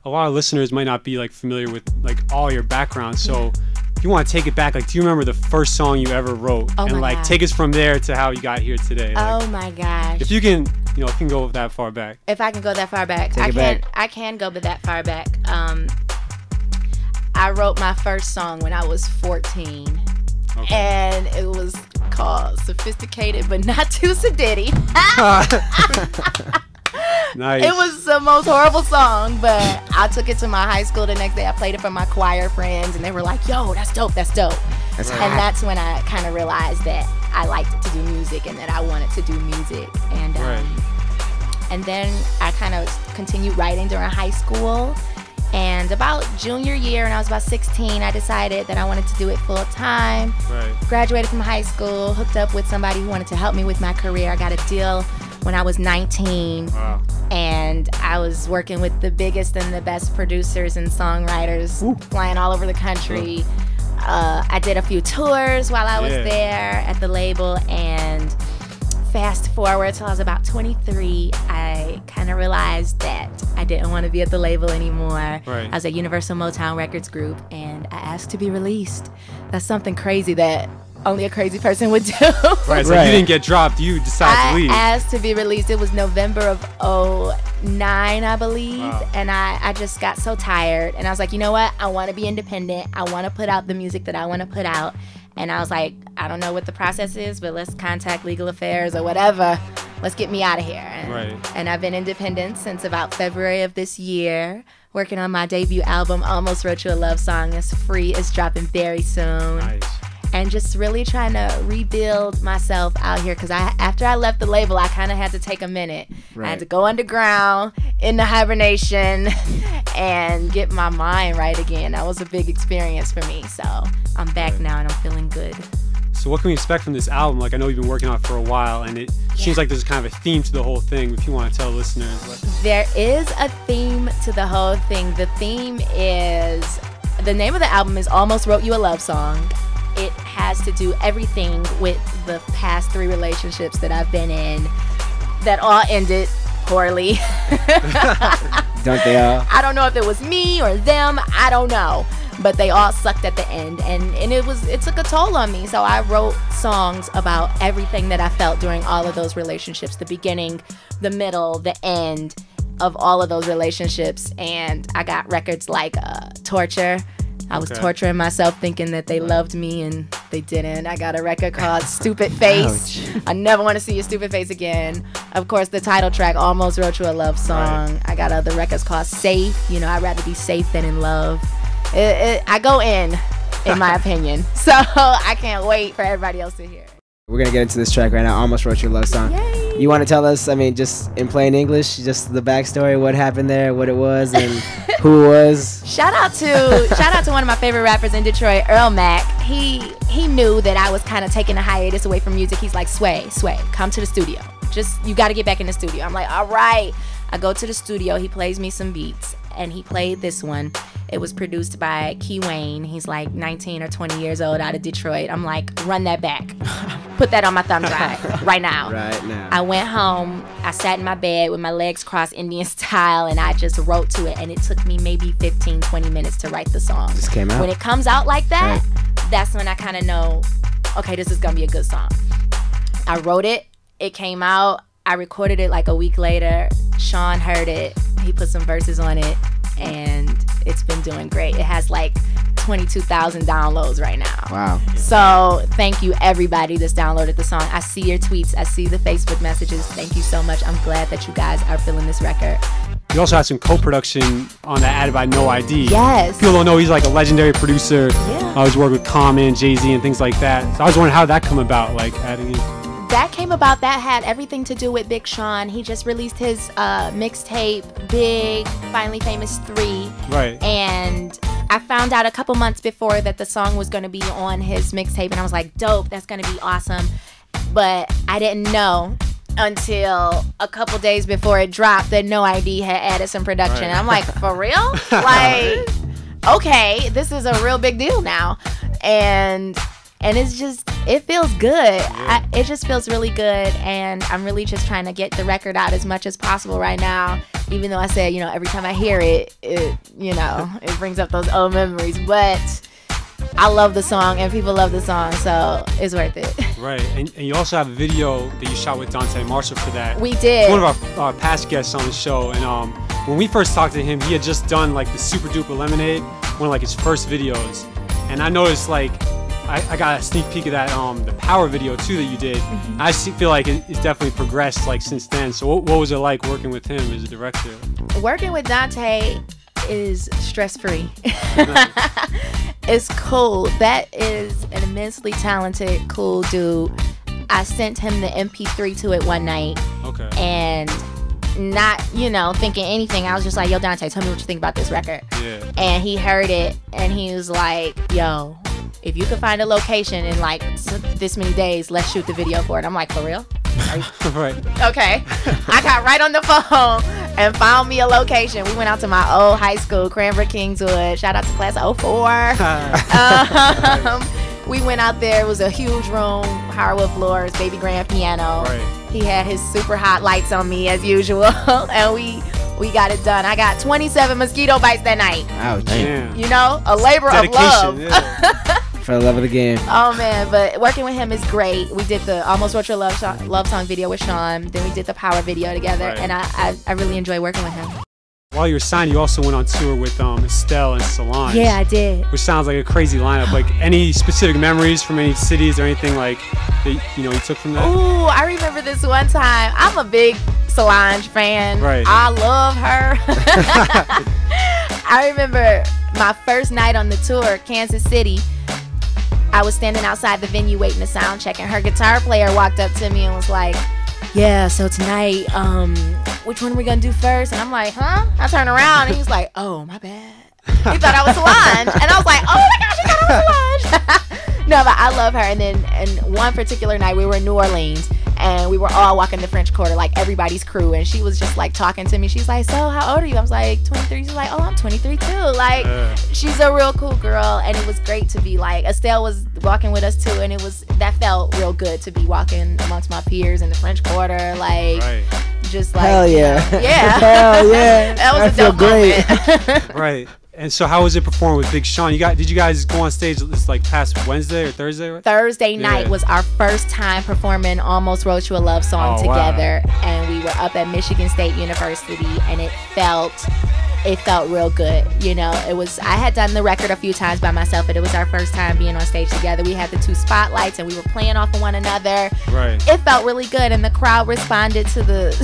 a lot of listeners might not be like familiar with like all your background. So if you want to take it back, like, do you remember the first song you ever wrote? And like God. take us from there to how you got here today. Like, Oh my gosh. if you can, you know, if you can go that far back. If I can go that far back, I can go that far back. I wrote my first song when I was 14. Okay. And it was called Sophisticated But Not Too Sedity. Nice. It was the most horrible song, but I took it to my high school the next day. I played it for my choir friends, and they were like, yo, that's dope, that's dope. That's And hot. that's when I kind of realized that I liked to do music and that I wanted to do music. And and then I kind of continued writing during high school. And about junior year, when I was about 16, I decided that I wanted to do it full time. Right. Graduated from high school, hooked up with somebody who wanted to help me with my career. I got a deal when I was 19. Wow. And I was working with the biggest and the best producers and songwriters, flying all over the country. I did a few tours while I was there at the label, and fast forward till I was about 23, I kind of realized that I didn't want to be at the label anymore. Right. I was at Universal Motown Records Group, and I asked to be released. That's something crazy that only a crazy person would do. Right, so you didn't get dropped, you decided to leave. I asked to be released. It was November of 2009, I believe. Wow. And I just got so tired. And I was like, you know what? I want to be independent. I want to put out the music that I want to put out. And I was like, I don't know what the process is, but let's contact Legal Affairs or whatever. Let's get me out of here. And I've been independent since about February of this year, working on my debut album, Almost Wrote You a Love Song. It's free. It's dropping very soon. Nice. And just really trying to rebuild myself out here, because after I left the label, I kind of had to take a minute. I had to go underground into hibernation and get my mind right again. That was a big experience for me. So I'm back now and I'm feeling good. So what can we expect from this album? Like, I know you've been working on it for a while, and it seems like there's kind of a theme to the whole thing. If you want to tell listeners, there is a theme to the whole thing. The theme is, the name of the album is Almost Wrote You a Love Song. It has to do everything with the past 3 relationships that I've been in that all ended poorly. Don't they all? I don't know if it was me or them. I don't know. But they all sucked at the end. And it took a toll on me. So I wrote songs about everything that I felt during all of those relationships. The beginning, the middle, the end of all of those relationships. And I got records like Torture. I was torturing myself thinking that they loved me and they didn't. I got a record called Stupid Face. Ouch. I never want to see your stupid face again. Of course, the title track, Almost Wrote You a Love Song. I got other records called Safe. You know, I'd rather be safe than in love. I go in my opinion. So I can't wait for everybody else to hear it. We're going to get into this track right now, Almost Wrote You a Love Song. Yay. You want to tell us, I mean, just in plain English, just the backstory, what happened there, what it was, and who it was? Shout out to one of my favorite rappers in Detroit, Earl Mack. He knew that I was kind of taking a hiatus away from music. He's like, Suai, come to the studio. You got to get back in the studio. I'm like, all right. I go to the studio. He plays me some beats, and he played this one. It was produced by Key Wayne. He's like 19 or 20 years old out of Detroit. I'm like, run that back. Put that on my thumb drive right now. Right now. I went home. I sat in my bed with my legs crossed Indian style, and I just wrote to it. And it took me maybe 15, 20 minutes to write the song. Just came out. When it comes out like that, that's when I kind of know, okay, this is going to be a good song. I wrote it. It came out. I recorded it like a week later. Sean heard it. He put some verses on it, and it's been doing great. It has like 22,000 downloads right now. Wow. So thank you everybody that's downloaded the song. I see your tweets. I see the Facebook messages. Thank you so much. I'm glad that you guys are feeling this record. you also had some co-production on that Added by No ID. Yes. People don't know he's like a legendary producer. Yeah. I always worked with Common, Jay-Z, and things like that. So I was wondering how that come about, like adding in. That came about, that had everything to do with Big Sean. He just released his mixtape, Big, Finally Famous 3. Right. And I found out a couple months before that the song was going to be on his mixtape, and I was like, dope, that's going to be awesome. But I didn't know until a couple days before it dropped that No ID had added some production. Right. I'm like, for real? Like, okay, this is a real big deal now. And it's just, it feels good. It just feels really good, and I'm really just trying to get the record out as much as possible right now. Even though I said, every time I hear it, it brings up those old memories. But I love the song, and people love the song, so it's worth it. Right, and you also have a video that you shot with Dante Marshall for that. We did. One of our past guests on the show, and when we first talked to him, he had just done like the Super Duper Lemonade, one of like his first videos, and I noticed like I got a sneak peek of that the Power video too that you did. I feel like it's definitely progressed like since then. So what was it like working with him as a director? Working with Dante is stress-free. It's cool. That is an immensely talented, cool dude. I sent him the MP3 to it one night. Okay. And not, thinking anything. I was just like, yo, Dante, tell me what you think about this record. Yeah. And he heard it, and he was like, yo, if you could find a location in like this many days, let's shoot the video for it. I'm like, for real? Right. Okay. I got right on the phone and found me a location. We went out to my old high school, Cranbrook Kingswood. Shout out to class of 04. We went out there. It was a huge room, hardwood floors, baby grand piano. Right. He had his super hot lights on me as usual, and we got it done. I got 27 mosquito bites that night. Ouch. Damn. A labor of love. Yeah. For the love of the game. Oh man, but working with him is great. We did the Almost Wrote Your Love Song video with Sean. Then we did the Power video together, Right. and I really enjoy working with him. While you were signed, you also went on tour with Estelle and Solange. Yeah, I did. Which sounds like a crazy lineup. Like any specific memories from any cities or anything like that you took from that? Ooh, I remember this one time. I'm a big Solange fan. Right. I love her. I remember my first night on the tour, Kansas City. I was standing outside the venue waiting to sound check, and her guitar player walked up to me and was like, yeah, so tonight, which one are we gonna do first? And I'm like, huh? I turned around and he was like, oh, my bad. He thought I was Solange. And I was like, oh my gosh, he thought I was Solange. No, but I love her. And then one particular night, we were in New Orleans, and we were all walking the French Quarter, like everybody's crew, and she was just like talking to me. She's like, so how old are you? I was like, 23. She's like, oh, I'm 23 too. Like, she's a real cool girl, and it was great to be like, Estelle was walking with us too, and that felt real good to be walking amongst my peers in the French Quarter, like, right. Just like, hell yeah. Yeah. Hell yeah. That was I a feel dope great. moment. Right. And so how was it performing with Big Sean? Did you guys go on stage this like past Wednesday or Thursday? Right? Thursday night was our first time performing Almost Wrote You a Love Song together. Wow. And we were up at Michigan State University, and it felt real good. I had done the record a few times by myself, but it was our first time being on stage together. We had the two spotlights, and we were playing off of one another. Right. It felt really good, and the crowd responded to the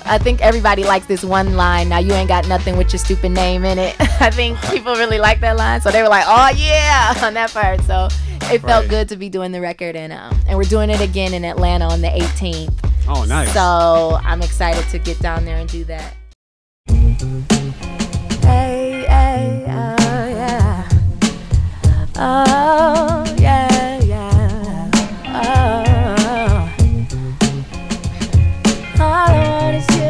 I think everybody likes this one line, now you ain't got nothing with your stupid name in it. I think people really like that line, so they were like, oh yeah, on that part. So it felt good to be doing the record, and we're doing it again in Atlanta on the 18th. Oh, nice. So I'm excited to get down there and do that. Hey, hey, oh yeah. Oh yeah, yeah. Oh, all I want is you.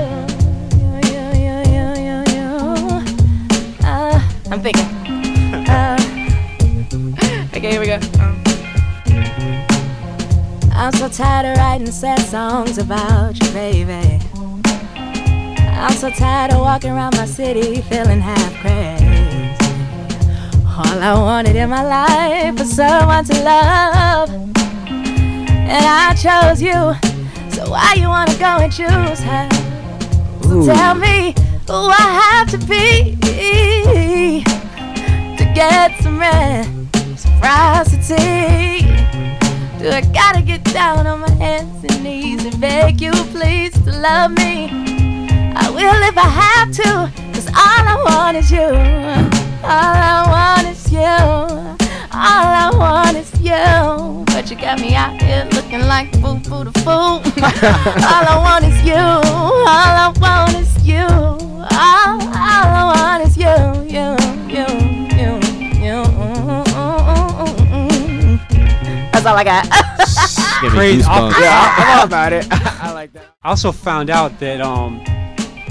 I'm thinking. Okay, here we go. I'm so tired of writing sad songs about you, baby. I'm so tired of walking around my city feeling half crazy. All I wanted in my life was someone to love, and I chose you. So why you wanna go and choose her? So tell me who I have to be to get some reciprocity. Do I gotta get down on my hands and knees and beg you please to love me? I will if I have to, 'cause all I want is you. All I want is you. All I want is you. But you got me out here looking like fool for the fool. All I want is you. All I want is you. All I want is you. That's all I got. Great. I'm all about it. I like that. I also found out that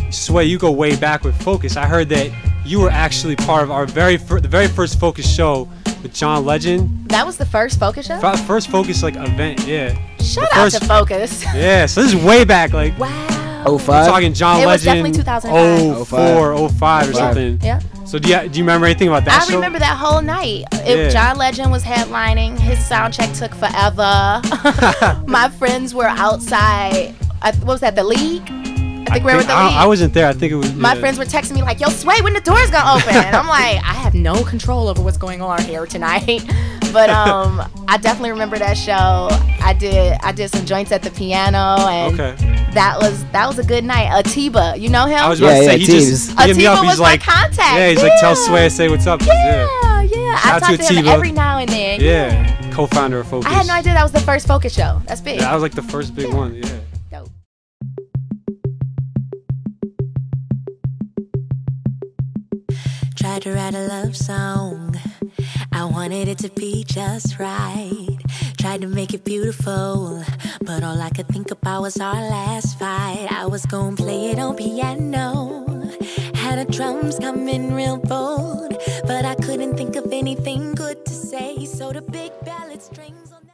Suai, you go way back with F.O.K.U.S. I heard that you were actually part of our the very first F.O.K.U.S. show with John Legend. That was the first F.O.K.U.S show? First F.O.K.U.S like event, yeah. Shout out to F.O.K.U.S. Yeah, so this is way back, like. Wow. 05? We're talking John It was Legend. definitely 2005. 04, 05 or something. Yeah. So do you remember anything about that show? I remember that whole night. Yeah. John Legend was headlining. His sound check took forever. My friends were outside. What was that, the League? I think we were at the League. I wasn't there. I think it was. My friends were texting me like, "Yo, Suai, when the door's gonna open?" And I'm like, I have no control over what's going on here tonight. But I definitely remember that show. I did some joints at the piano, and that was a good night. Atiba, you know him? I was about to say he just hit me up. He's like, contact. Yeah, he's like, tell Suai, say what's up. Yeah. I talk to him every now and then. Yeah, co-founder of F.O.K.U.S. I had no idea that was the first F.O.K.U.S show. That's big. Yeah, that was like the first big one. Yeah. Dope. Tried to write a love song. I wanted it to be just right. Tried to make it beautiful, but all I could think about was our last fight. I was gonna play it on piano. Had the drums coming real bold, but I couldn't think of anything good to say. So the big ballad strings on